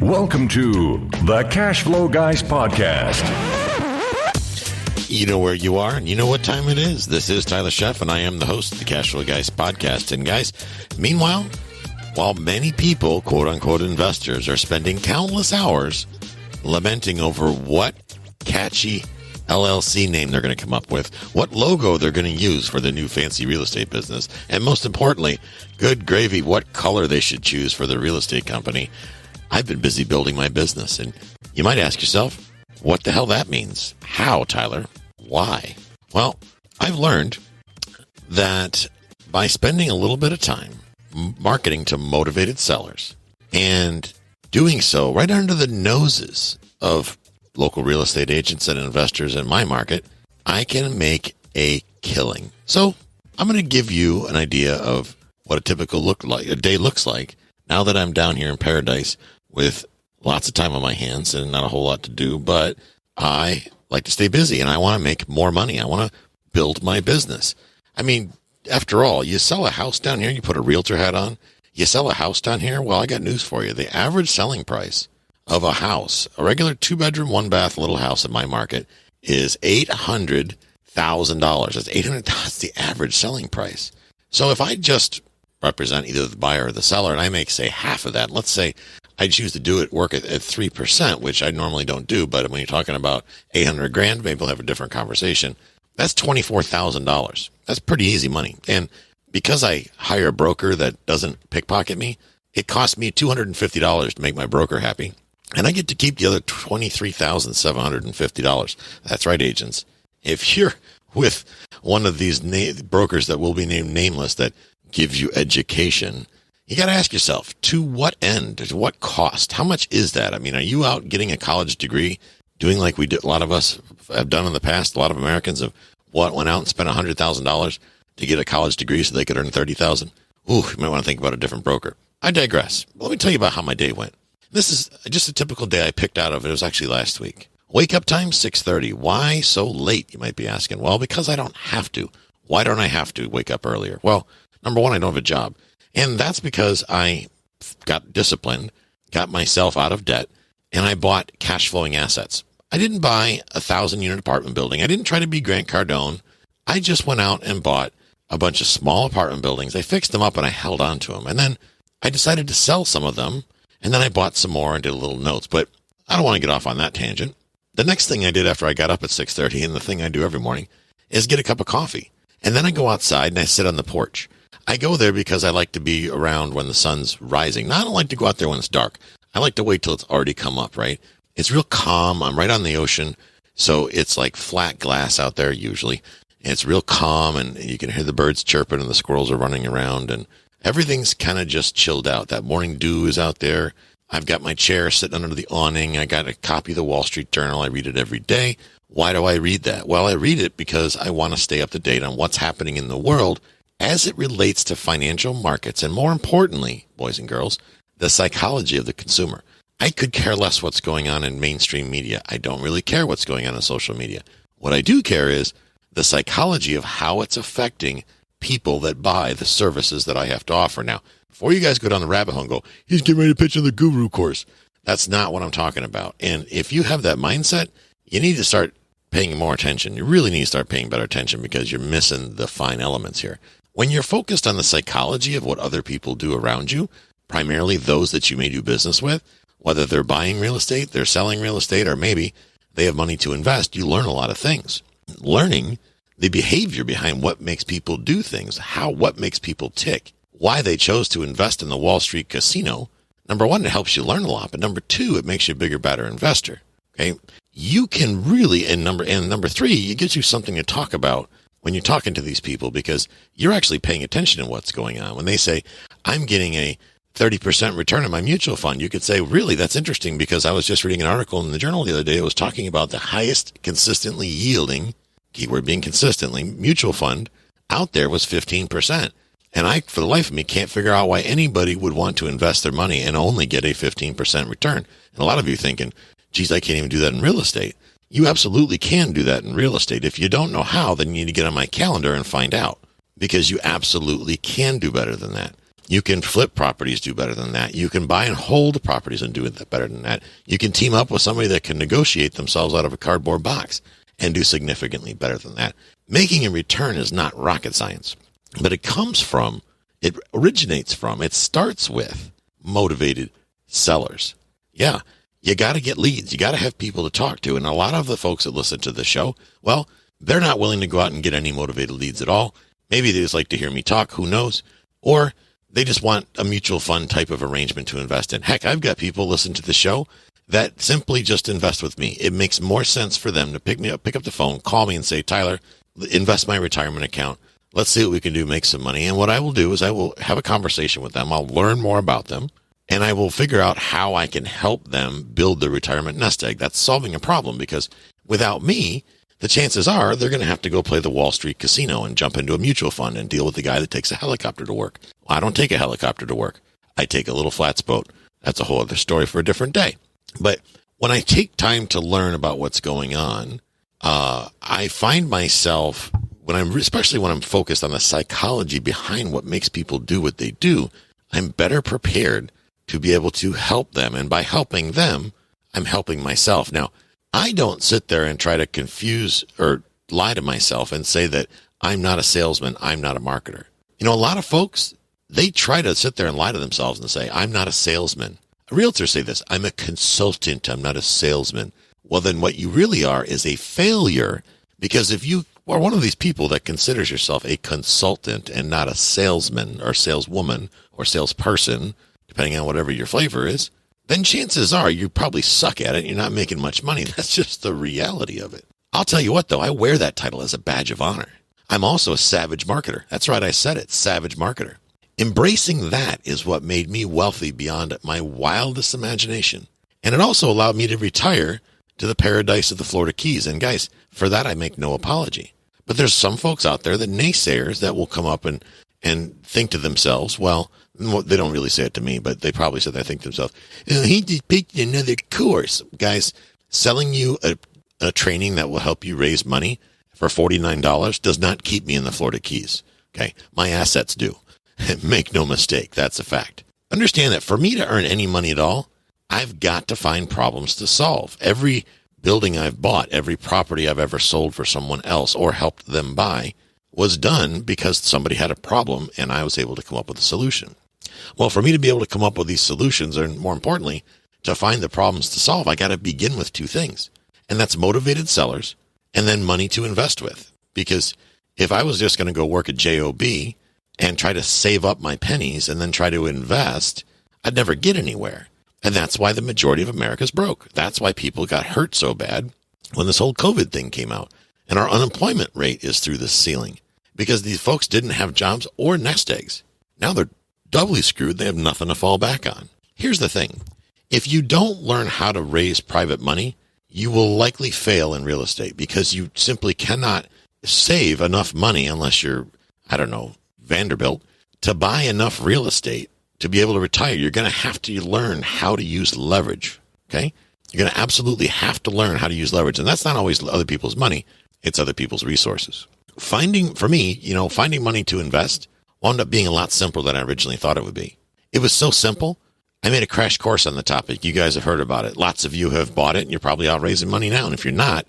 Welcome to the Cash Flow Guys podcast. You know where you are and you know what time it is. This is Tyler Sheff, and I am the host of the Cash Flow Guys podcast. And guys, meanwhile, while many people, quote-unquote investors, are spending countless hours lamenting over what catchy LLC name they're going to come up with, what logo they're going to use for the new fancy real estate business, and most importantly, good gravy, what color they should choose for their real estate company, I've been busy building my business. And you might ask yourself, what the hell that means? How, Tyler? Why? Well, I've learned that by spending a little bit of time marketing to motivated sellers and doing so right under the noses of local real estate agents and investors in my market, I can make a killing. So I'm going to give you an idea of what a typical day looks like now that I'm down here in paradise with lots of time on my hands and not a whole lot to do, but I like to stay busy and I want to make more money. I want to build my business. I mean, after all, you sell a house down here, you put a realtor hat on, you sell a house down here. Well, I got news for you. The average selling price of a house, a regular 2-bedroom, 1-bath little house in my market, is $800,000. That's $800,000. That's the average selling price. So if I just represent either the buyer or the seller and I make, say, half of that, let's say I choose to do it, work at 3%, which I normally don't do. But when you're talking about $800,000, maybe we'll have a different conversation. That's $24,000. That's pretty easy money. And because I hire a broker that doesn't pickpocket me, it costs me $250 to make my broker happy. And I get to keep the other $23,750. That's right, agents. If you're with one of these brokers that will be named nameless that gives you education, you got to ask yourself, to what end, to what cost? How much is that? I mean, are you out getting a college degree, doing like we did, a lot of us have done in the past? A lot of Americans have went out and spent $100,000 to get a college degree so they could earn $30,000. Ooh, you might want to think about a different broker. I digress. Let me tell you about how my day went. This is just a typical day I picked out of. It was actually last week. Wake up time, 6:30. Why so late, you might be asking? Well, because I don't have to. Why don't I have to wake up earlier? Well, number one, I don't have a job. And that's because I got disciplined, got myself out of debt, and I bought cash flowing assets. I didn't buy a 1,000-unit apartment building. I didn't try to be Grant Cardone. I just went out and bought a bunch of small apartment buildings. I fixed them up and I held on to them. And then I decided to sell some of them. And then I bought some more and did a little notes. But I don't want to get off on that tangent. The next thing I did after I got up at 6:30, and the thing I do every morning, is get a cup of coffee. And then I go outside and I sit on the porch. I go there because I like to be around when the sun's rising. Now, I don't like to go out there when it's dark. I like to wait till it's already come up, right? It's real calm. I'm right on the ocean. So it's like flat glass out there usually. And it's real calm, and you can hear the birds chirping and the squirrels are running around, and everything's kind of just chilled out. That morning dew is out there. I've got my chair sitting under the awning. I got a copy of the Wall Street Journal. I read it every day. Why do I read that? Well, I read it because I want to stay up to date on what's happening in the world as it relates to financial markets, and more importantly, boys and girls, the psychology of the consumer. I could care less what's going on in mainstream media. I don't really care what's going on in social media. What I do care is the psychology of how it's affecting people that buy the services that I have to offer. Now, before you guys go down the rabbit hole and go, he's getting ready to pitch in the guru course. That's not what I'm talking about. And if you have that mindset, you need to start paying more attention. You really need to start paying better attention because you're missing the fine elements here. When you're focused on the psychology of what other people do around you, primarily those that you may do business with, whether they're buying real estate, they're selling real estate, or maybe they have money to invest, you learn a lot of things. Learning the behavior behind what makes people do things, what makes people tick, why they chose to invest in the Wall Street casino. Number one, it helps you learn a lot, but number two, it makes you a bigger, better investor. Okay, you can really, and number three, it gives you something to talk about when you're talking to these people because you're actually paying attention to what's going on. When they say, I'm getting a 30% return on my mutual fund, you could say, really, that's interesting because I was just reading an article in the journal the other day. It was talking about the highest consistently yielding, keyword being consistently, mutual fund out there was 15%. And I, for the life of me, can't figure out why anybody would want to invest their money and only get a 15% return. And a lot of you thinking, geez, I can't even do that in real estate. You absolutely can do that in real estate. If you don't know how, then you need to get on my calendar and find out because you absolutely can do better than that. You can flip properties, do better than that. You can buy and hold properties and do it better than that. You can team up with somebody that can negotiate themselves out of a cardboard box and do significantly better than that. Making a return is not rocket science, but it originates from, it starts with motivated sellers. Yeah, you got to get leads. You got to have people to talk to. And a lot of the folks that listen to the show, well, they're not willing to go out and get any motivated leads at all. Maybe they just like to hear me talk. Who knows? Or they just want a mutual fund type of arrangement to invest in. Heck, I've got people listen to the show that simply just invest with me. It makes more sense for them to pick up the phone, call me and say, Tyler, invest my retirement account. Let's see what we can do, make some money. And what I will do is I will have a conversation with them. I'll learn more about them, and I will figure out how I can help them build their retirement nest egg. That's solving a problem, because without me, the chances are they're going to have to go play the Wall Street casino and jump into a mutual fund and deal with the guy that takes a helicopter to work. Well, I don't take a helicopter to work. I take a little flats boat. That's a whole other story for a different day. But when I take time to learn about what's going on, I find myself, especially when I'm focused on the psychology behind what makes people do what they do, I'm better prepared to be able to help them. And by helping them, I'm helping myself. Now, I don't sit there and try to confuse or lie to myself and say that I'm not a salesman, I'm not a marketer. You know, a lot of folks, they try to sit there and lie to themselves and say, I'm not a salesman. Realtors say this, I'm a consultant, I'm not a salesman. Well, then what you really are is a failure, because if you are one of these people that considers yourself a consultant and not a salesman or saleswoman or salesperson, depending on whatever your flavor is, then chances are you probably suck at it. You're not making much money. That's just the reality of it. I'll tell you what, though, I wear that title as a badge of honor. I'm also a savage marketer. That's right, I said it, savage marketer. Embracing that is what made me wealthy beyond my wildest imagination. And it also allowed me to retire to the paradise of the Florida Keys. And guys, for that, I make no apology. But there's some folks out there, the naysayers, that will come up and think to themselves, well, they don't really say it to me, but they probably said, they think to themselves, oh, he just picked another course. Guys, selling you a training that will help you raise money for $49 does not keep me in the Florida Keys. Okay. My assets do. Make no mistake. That's a fact. Understand that for me to earn any money at all, I've got to find problems to solve. Every building I've bought, every property I've ever sold for someone else or helped them buy was done because somebody had a problem and I was able to come up with a solution. Well, for me to be able to come up with these solutions, and more importantly, to find the problems to solve, I got to begin with two things. And that's motivated sellers and then money to invest with. Because if I was just going to go work at JOB and try to save up my pennies and then try to invest, I'd never get anywhere. And that's why the majority of America's broke. That's why people got hurt so bad when this whole COVID thing came out. And our unemployment rate is through the ceiling because these folks didn't have jobs or nest eggs. Now they're doubly screwed. They have nothing to fall back on. Here's the thing. If you don't learn how to raise private money, you will likely fail in real estate because you simply cannot save enough money unless you're, I don't know, Vanderbilt, to buy enough real estate to be able to retire. You're going to have to learn how to use leverage. Okay. You're going to absolutely have to learn how to use leverage. And that's not always other people's money. It's other people's resources. Finding money to invest wound up being a lot simpler than I originally thought it would be. It was so simple. I made a crash course on the topic. You guys have heard about it. Lots of you have bought it and you're probably out raising money now. And if you're not,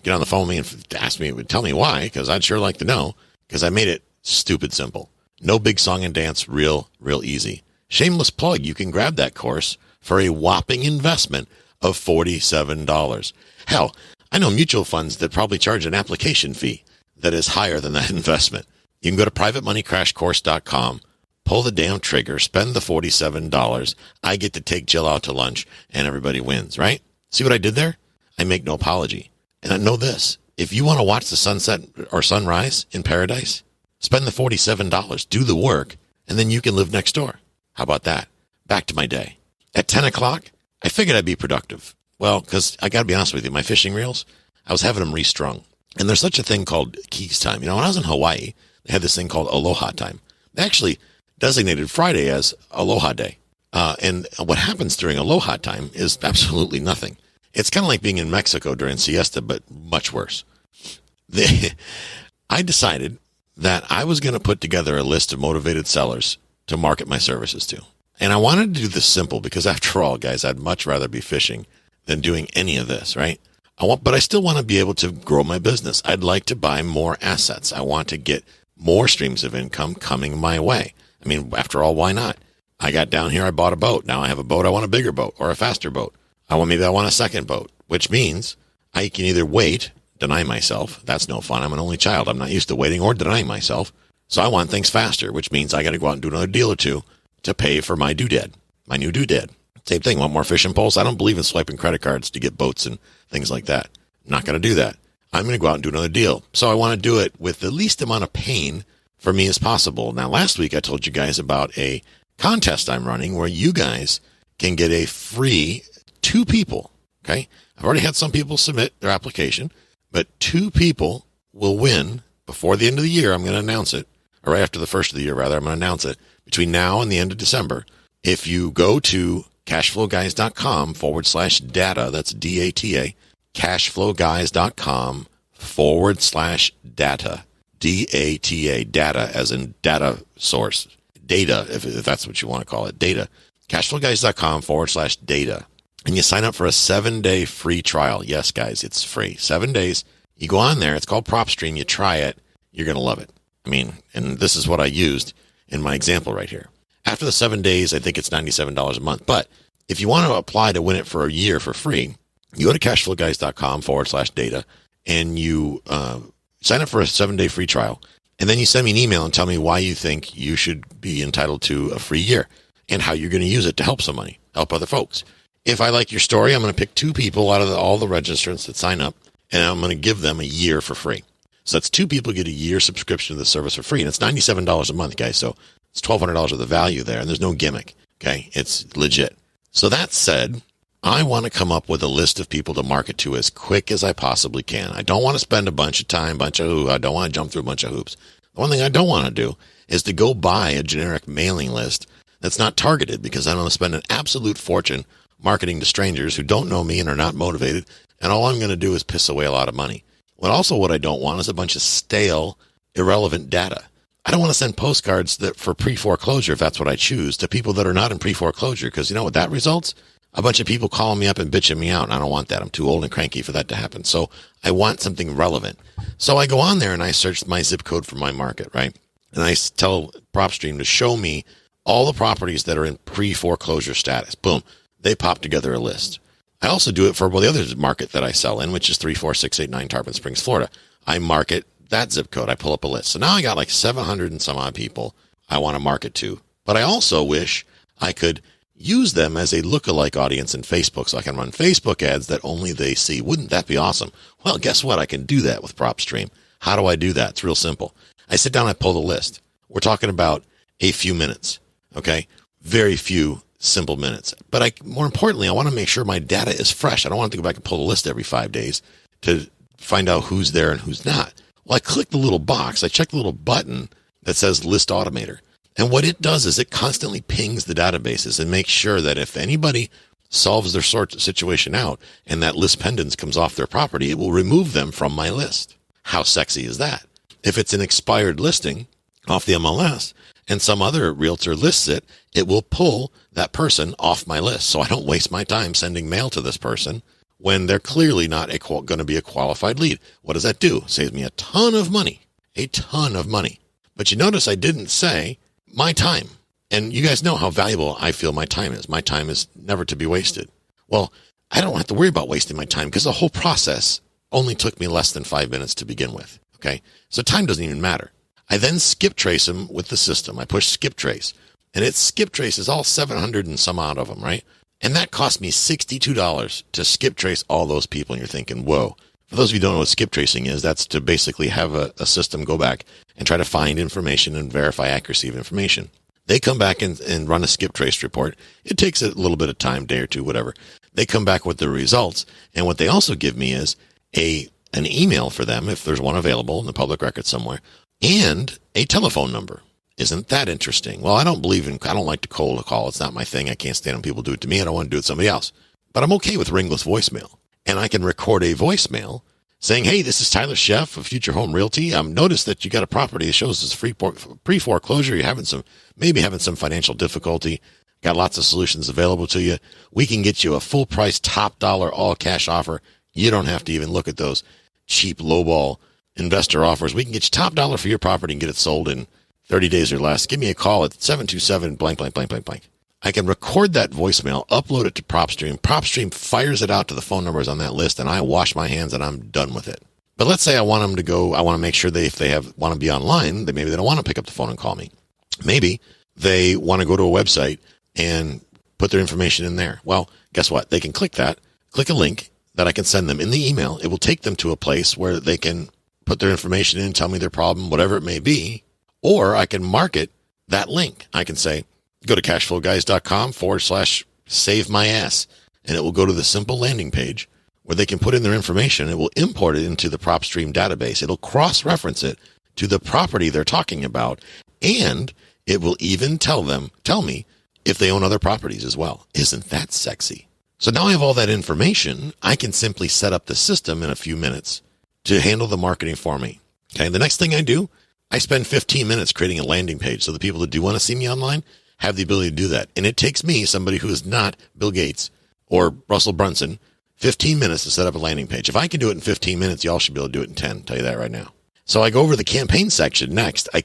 get on the phone with me and ask me, tell me why, because I'd sure like to know, because I made it stupid simple. No big song and dance, real easy. Shameless plug, you can grab that course for a whopping investment of $47. Hell, I know mutual funds that probably charge an application fee that is higher than that investment. You can go to privatemoneycrashcourse.com, pull the damn trigger, spend the $47. I get to take Jill out to lunch and everybody wins, right? See what I did there? I make no apology. And I know this, if you want to watch the sunset or sunrise in paradise, spend the $47, do the work, and then you can live next door. How about that? Back to my day. At 10 o'clock, I figured I'd be productive. Well, because I got to be honest with you, my fishing reels, I was having them restrung. And there's such a thing called Keys time. You know, when I was in Hawaii, they had this thing called Aloha time. They actually designated Friday as Aloha Day. And what happens during Aloha time is absolutely nothing. It's kind of like being in Mexico during siesta, but much worse. I decided that I was going to put together a list of motivated sellers to market my services to. And I wanted to do this simple because after all, guys, I'd much rather be fishing than doing any of this, right? But I still want to be able to grow my business. I'd like to buy more assets. I want to get more streams of income coming my way. I mean, after all, why not? I got down here, I bought a boat. Now I have a boat. I want a bigger boat or a faster boat. Maybe I want a second boat, which means I can either wait, deny myself. That's no fun. I'm an only child. I'm not used to waiting or denying myself. So I want things faster, which means I got to go out and do another deal or two to pay for my doodad, my new doodad. Same thing. Want more fishing poles? I don't believe in swiping credit cards to get boats and things like that. I'm not going to do that. I'm going to go out and do another deal. So I want to do it with the least amount of pain for me as possible. Now, last week I told you guys about a contest I'm running where you guys can get a free 2 people. Okay. I've already had some people submit their application, but 2 people will win before the end of the year. I'm going to announce it, or right after the first of the year, rather. I'm going to announce it between now and the end of December. If you go to cashflowguys.com/data, that's DATA, cashflowguys.com/data, DATA, data as in data source, data, if that's what you want to call it, data, cashflowguys.com/data. And you sign up for a 7-day free trial. Yes, guys, it's free. 7 days. You go on there. It's called PropStream. You try it. You're going to love it. I mean, and this is what I used in my example right here. After the 7 days, I think it's $97 a month. But if you want to apply to win it for a year for free, you go to cashflowguys.com/data and you sign up for a 7-day free trial. And then you send me an email and tell me why you think you should be entitled to a free year and how you're going to use it to help somebody, help other folks. If I like your story, I'm going to pick 2 people out of all the registrants that sign up, and I'm going to give them a year for free. So that's 2 people get a year subscription to the service for free. And it's $97 a month, guys. So it's $1,200 of the value there, and there's no gimmick. Okay. It's legit. So that said, I want to come up with a list of people to market to as quick as I possibly can. I don't want to spend a bunch of time, I don't want to jump through a bunch of hoops. The one thing I don't want to do is to go buy a generic mailing list that's not targeted, because I'm going to spend an absolute fortune marketing to strangers who don't know me and are not motivated. And all I'm going to do is piss away a lot of money. What I don't want is a bunch of stale, irrelevant data. I don't want to send postcards that for pre-foreclosure, if that's what I choose, to people that are not in pre-foreclosure, because you know what that results? A bunch of people calling me up and bitching me out. And I don't want that. I'm too old and cranky for that to happen. So I want something relevant. So I go on there and I search my zip code for my market, right? And I tell PropStream to show me all the properties that are in pre-foreclosure status. Boom. They pop together a list. I also do it for the other market that I sell in, which is 34689 Tarpon Springs, Florida. I market that zip code. I pull up a list. So now I got like 700 and some odd people I want to market to. But I also wish I could use them as a lookalike audience in Facebook, so I can run Facebook ads that only they see. Wouldn't that be awesome? Well, guess what? I can do that with PropStream. How do I do that? It's real simple. I sit down, I pull the list. We're talking about a few minutes, okay? Very few simple minutes. But more importantly, I want to make sure my data is fresh. I don't want to go back and pull the list every 5 days to find out who's there and who's not. Well, I click the little box. I check the little button that says List Automator. And what it does is it constantly pings the databases and makes sure that if anybody solves their sort of situation out and that list pendants comes off their property, it will remove them from my list. How sexy is that? If it's an expired listing off the MLS and some other realtor lists it, it will pull that person off my list. So I don't waste my time sending mail to this person when they're clearly not going to be a qualified lead. What does that do? Saves me a ton of money. But you notice I didn't say my time. And you guys know how valuable I feel my time is. My time is never to be wasted. Well, I don't have to worry about wasting my time because the whole process only took me less than 5 minutes to begin with. Okay. So time doesn't even matter. I then skip trace them with the system. I push skip trace and it skip traces all 700 and some odd of them, right? And that cost me $62 to skip trace all those people. And you're thinking, whoa. For those of you who don't know what skip tracing is, that's to basically have a system go back and try to find information and verify accuracy of information. They come back and run a skip trace report. It takes a little bit of time, day or two, whatever. They come back with the results. And what they also give me is an email for them, if there's one available in the public record somewhere, and a telephone number. Isn't that interesting? Well, I don't like to cold call. It's not my thing. I can't stand when people do it to me. I don't want to do it to somebody else. But I'm okay with ringless voicemail. And I can record a voicemail saying, hey, this is Tyler Sheff of Future Home Realty. Noticed that you got a property that shows us pre-foreclosure. You're having some financial difficulty. Got lots of solutions available to you. We can get you a full price, top dollar, all cash offer. You don't have to even look at those cheap lowball investor offers. We can get you top dollar for your property and get it sold in 30 days or less. Give me a call at 727 blank, blank, blank, blank, blank. I can record that voicemail, upload it to PropStream. PropStream fires it out to the phone numbers on that list, and I wash my hands and I'm done with it. But let's say I want them to go, I want to make sure if they want to be online, maybe they don't want to pick up the phone and call me. Maybe they want to go to a website and put their information in there. Well, guess what? They can click a link that I can send them in the email. It will take them to a place where they can put their information in, tell me their problem, whatever it may be, or I can market that link. I can say, go to cashflowguys.com/save my ass. And it will go to the simple landing page where they can put in their information. It will import it into the PropStream database. It'll cross-reference it to the property they're talking about. And it will even tell me if they own other properties as well. Isn't that sexy? So now I have all that information. I can simply set up the system in a few minutes to handle the marketing for me. Okay. The next thing I do, I spend 15 minutes creating a landing page so the people that do want to see me online have the ability to do that. And it takes me, somebody who is not Bill Gates or Russell Brunson, 15 minutes to set up a landing page. If I can do it in 15 minutes, y'all should be able to do it in 10. I'll tell you that right now. So I go over the campaign section next. I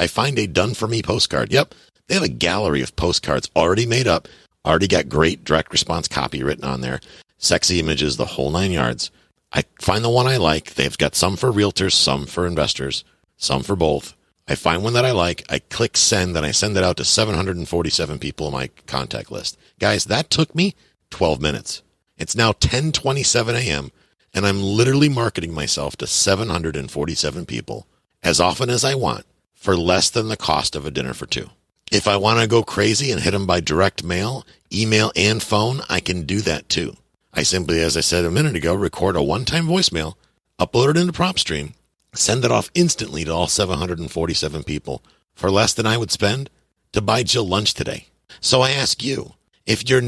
find a done for me postcard. Yep. They have a gallery of postcards already made up, already got great direct response copy written on there, sexy images, the whole 9 yards. I find the one I like. They've got some for realtors, some for investors, some for both. I find one that I like. I click send, and I send it out to 747 people in my contact list. Guys, that took me 12 minutes. It's now 10:27 a.m., and I'm literally marketing myself to 747 people as often as I want for less than the cost of a dinner for two. If I want to go crazy and hit them by direct mail, email, and phone, I can do that too. I simply, as I said a minute ago, record a one-time voicemail, upload it into PropStream, send it off instantly to all 747 people for less than I would spend to buy Jill lunch today. So I ask you, if you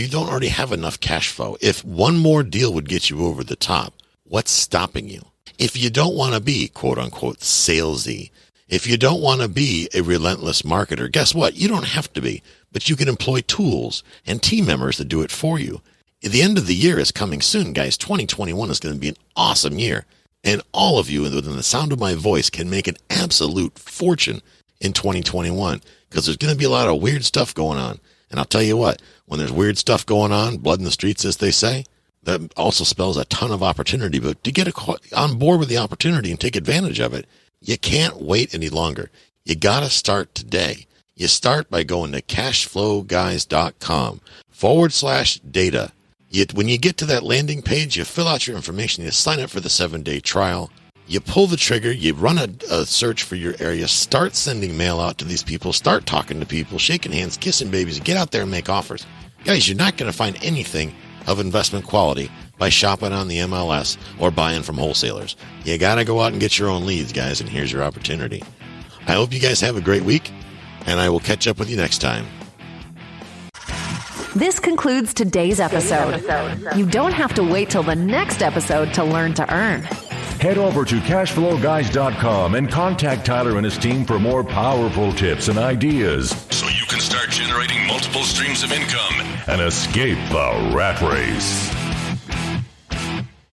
don't already have enough cash flow, if one more deal would get you over the top, what's stopping you? If you don't want to be, quote unquote, salesy, if you don't want to be a relentless marketer, guess what? You don't have to be, but you can employ tools and team members to do it for you. The end of the year is coming soon, guys. 2021 is going to be an awesome year. And all of you within the sound of my voice can make an absolute fortune in 2021 because there's going to be a lot of weird stuff going on. And I'll tell you what, when there's weird stuff going on, blood in the streets, as they say, that also spells a ton of opportunity. But to get on board with the opportunity and take advantage of it, you can't wait any longer. You got to start today. You start by going to cashflowguys.com/data. When you get to that landing page, you fill out your information, you sign up for the 7-day trial, you pull the trigger, you run a search for your area, start sending mail out to these people, start talking to people, shaking hands, kissing babies, get out there and make offers. Guys, you're not going to find anything of investment quality by shopping on the MLS or buying from wholesalers. You got to go out and get your own leads, guys, and here's your opportunity. I hope you guys have a great week, and I will catch up with you next time. This concludes today's episode. You don't have to wait till the next episode to learn to earn. Head over to cashflowguys.com and contact Tyler and his team for more powerful tips and ideas so you can start generating multiple streams of income and escape the rat race.